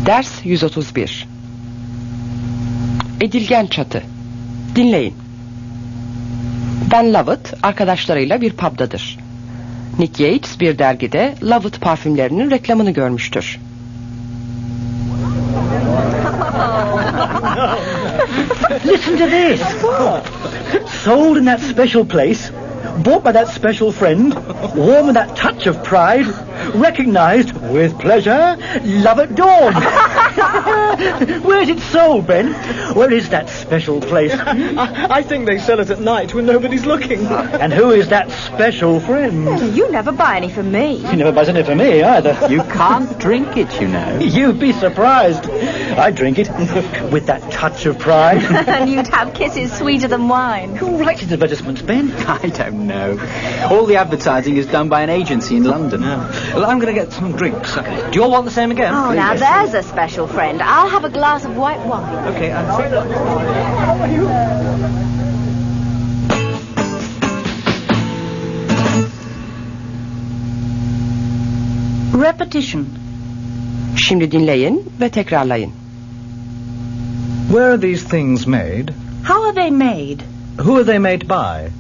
Ders 131. Edilgen çatı. Dinleyin. Ben Lovett arkadaşlarıyla bir pub'dadır. Nick Yates bir dergide Lovett parfümlerinin reklamını görmüştür. Listen to this. Sold in that special place, bought by that special friend, worn with that touch of pride, recognized with pleasure, love at dawn. Where's it sold, Ben? Where is that special place? I think they sell it at night when nobody's looking. And who is that special friend? You never buy any for me. He never buys any for me either. You can't drink it, you know. You'd be surprised. I drink it with that touch of pride. And you'd have kisses sweeter than wine. Who writes these advertisements, Ben? I don't know. All the advertising is done by an agency in London. Well, I'm going to get some drinks. Okay. Do you all want the same again? Oh, now there's a special friend. I'll have a glass of white wine. Okay, Repetition. Şimdi dinleyin ve tekrarlayın. Where are these things made? How are they made? Who are they made by?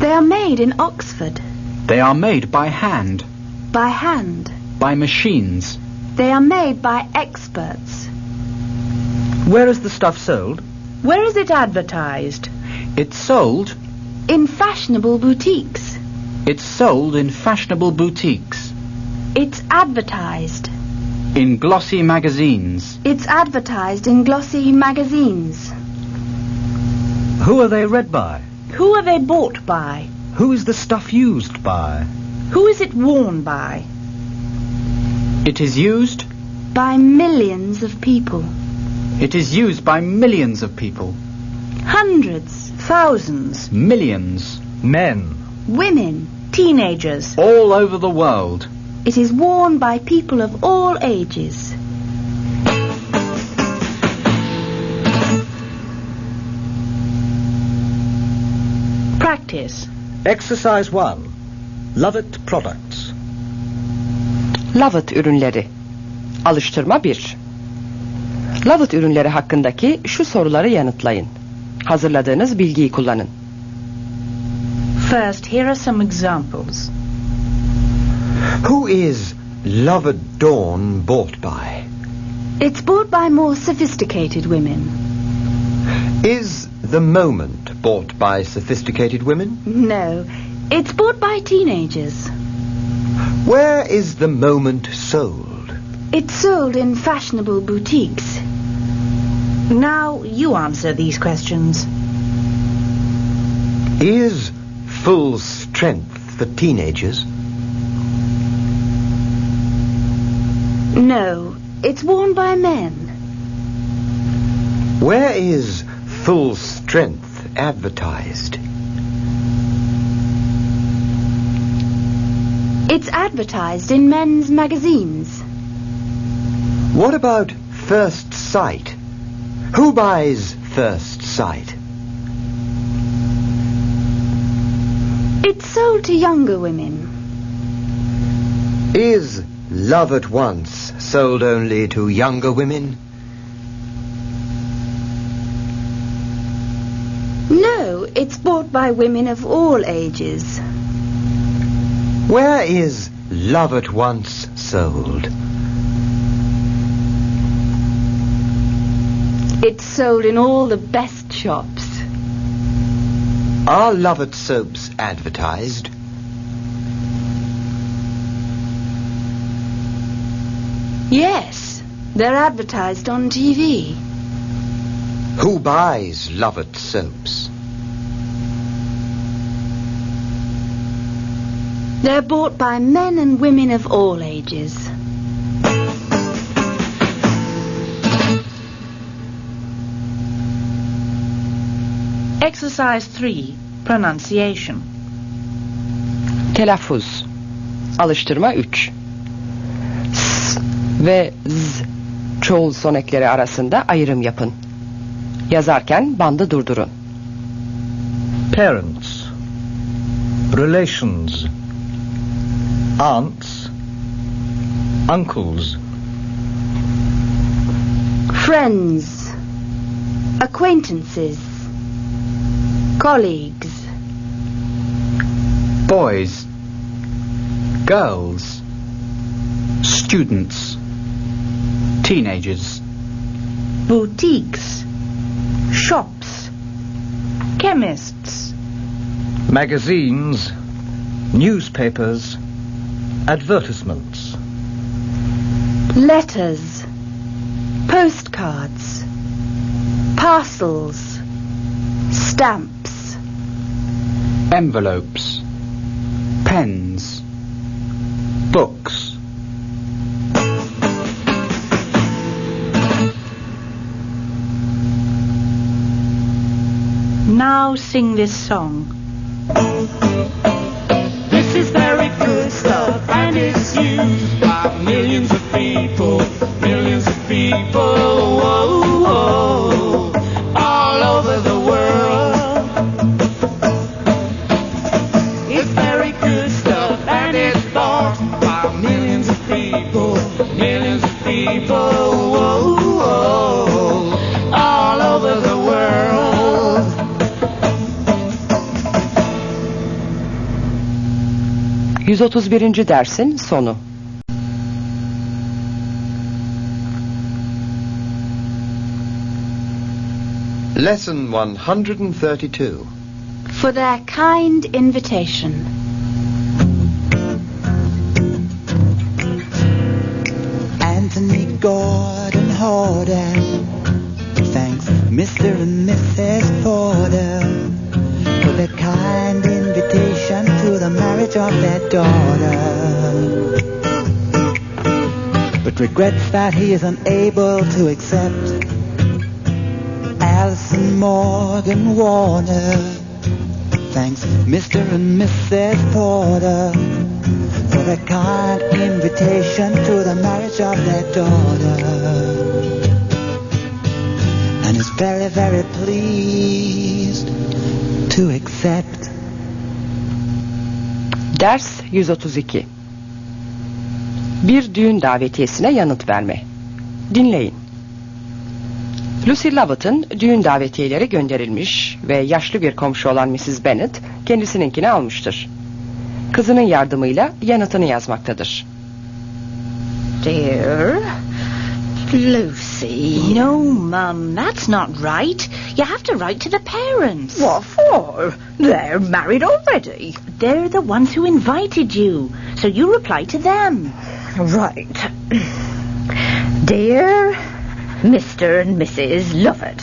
They are made in Oxford. They are made by hand, By hand. by machines. They are made by experts. Where is the stuff sold? Where is it advertised? It's sold. In fashionable boutiques. It's sold in fashionable boutiques, It's advertised. in glossy magazines. It's advertised in glossy magazines. Who are they read by? Who are they bought by? Who is the stuff used by? Who is it worn by? It is used. By millions of people. It is used by millions of people. Hundreds, thousands, Millions. Men. women, teenagers. All over the world. It is worn by people of all ages. Practice. Exercise 1. Lovett products. Lovett ürünleri. Alıştırma 1. Lovett ürünleri hakkındaki şu soruları yanıtlayın. Hazırladığınız bilgiyi kullanın. First, here are some examples. Who is Lovett Dawn bought by? It's bought by more sophisticated women. Is the moment bought by sophisticated women? No, it's bought by teenagers. Where is the moment sold? It's sold in fashionable boutiques. Now you answer these questions. Is full strength for teenagers? No, it's worn by men. Where is full strength advertised? It's advertised in men's magazines. What about first sight? Who buys first sight? It's sold to younger women. Is love at once sold only to younger women? No, it's bought by women of all ages. Where is love at once sold? It's sold in all the best shops. Are Lovett soaps advertised? Yes, they're advertised on TV. Who buys Lovett soaps? They're bought by men and women of all ages. Exercise 3. Pronunciation. Telaffuz. Alıştırma 3. S ve Z çoğul son ekleri arasında ayrım yapın. Yazarken bandı durdurun. Parents. Relations. Aunts. Uncles. Friends, acquaintances, colleagues, boys, girls, students, teenagers, boutiques, shops, chemists, magazines, newspapers, advertisements, letters, postcards, parcels, stamps, envelopes, pens, books. Now sing this song. This is very good stuff, and it's used by millions of people, whoa, whoa, all over the world. It's very good stuff, and it's bought by millions of people, whoa, whoa, all over the world. 131. dersin sonu. Lesson 132. For their kind invitation. Anthony Gordon Horder thanks Mr. and Mrs. Porter for the kind invitation to the marriage of their daughter, but regrets that he is unable to accept. Alison Morgan Warner thanks Mr. and Mrs. Porter for the kind invitation to the marriage of their daughter, and is very, very pleased to accept. Ders 132. Bir düğün davetiyesine yanıt verme. Dinleyin. Lucy Lovett'ın düğün davetiyeleri gönderilmiş ve yaşlı bir komşu olan Mrs. Bennet kendisininkini almıştır. Kızının yardımıyla yanıtını yazmaktadır. Dear Lucy. No, Mum, that's not right. You have to write to the parents. What for? They're married already. They're the ones who invited you, so you reply to them. Right. Dear Mr. and Mrs. Lovett,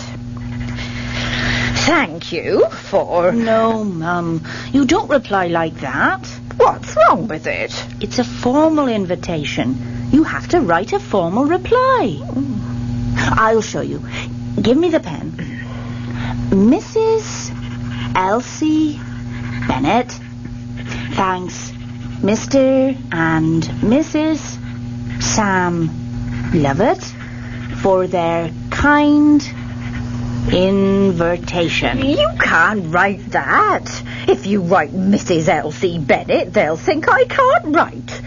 thank you for... No, Mum, you don't reply like that. What's wrong with it? It's a formal invitation. You have to write a formal reply. I'll show you. Give me the pen. Mrs. Elsie Bennett thanks Mr. and Mrs. Sam Lovett for their kind invitation. You can't write that. If you write Mrs. Elsie Bennett, they'll think I can't write.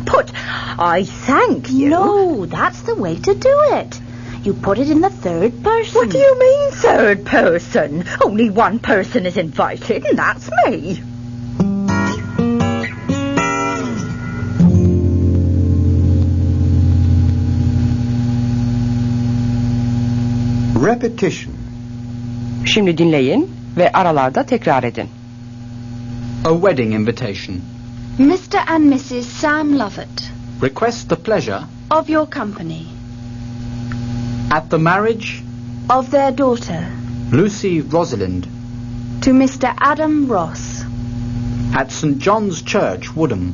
Put, I thank you. No, that's the way to do it. You put it in the third person. What do you mean, third person? Only one person is invited, and that's me. Repetition. Şimdi dinleyin ve aralarda tekrar edin. A wedding invitation. Mr. and Mrs. Sam Lovett, Request the pleasure of your company, at the marriage of their daughter, Lucy Rosalind, to Mr. Adam Ross, at St. John's Church, Woodham,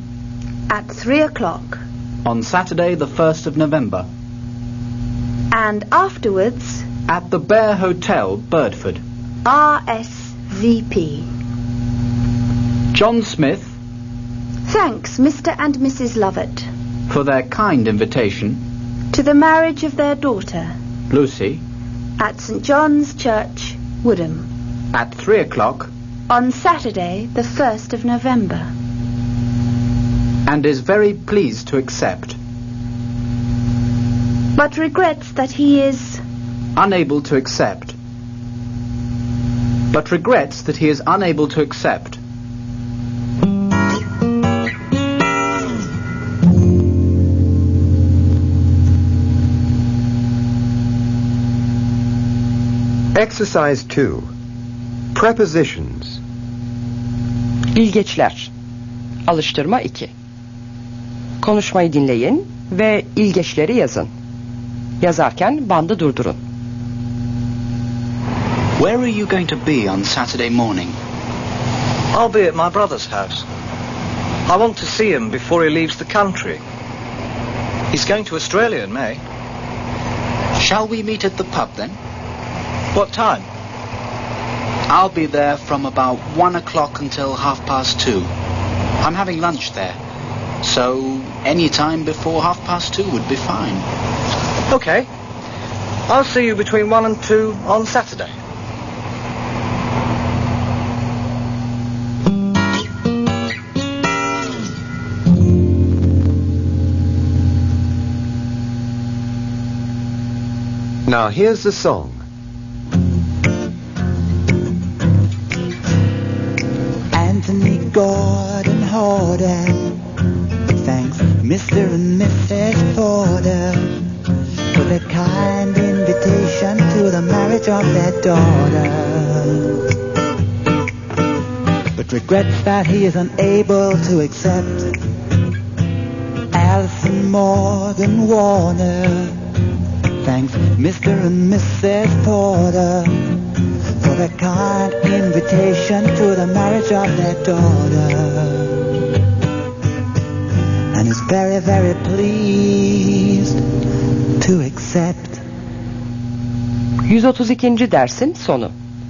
at 3:00, on Saturday the 1st of November, and afterwards, at the Bear Hotel, Birdford. RSVP. John Smith, Thanks Mr. and Mrs. Lovett for their kind invitation, to the marriage of their daughter, Lucy, at St. John's Church, Woodham, at 3:00, on Saturday the 1st of November, and is very pleased to accept. but regrets that he is unable to accept, but regrets that he is unable to accept. Exercise 2. Prepositions. İlgeçler. Alıştırma 2. Konuşmayı dinleyin ve ilgeçleri yazın. Yazarken bandı durdurun. Where are you going to be on Saturday morning? I'll be at my brother's house. I want to see him before he leaves the country. He's going to Australia in May. Shall we meet at the pub then? What time? I'll be there from about 1 o'clock until 2:30. I'm having lunch there, so any time before 2:30 would be fine. Okay. I'll see you between 1 and 2 on Saturday. Now here's the song. Anthony Gordon Horder thanks Mr. and Mrs. Porter for the kind invitation to the marriage of their daughter, but regrets that he is unable to accept. Alison Morgan Warner thanks Mr. and Mrs. Porter for the kind invitation to the marriage of their daughter, and is very, very pleased to accept. 132. dersin sonu.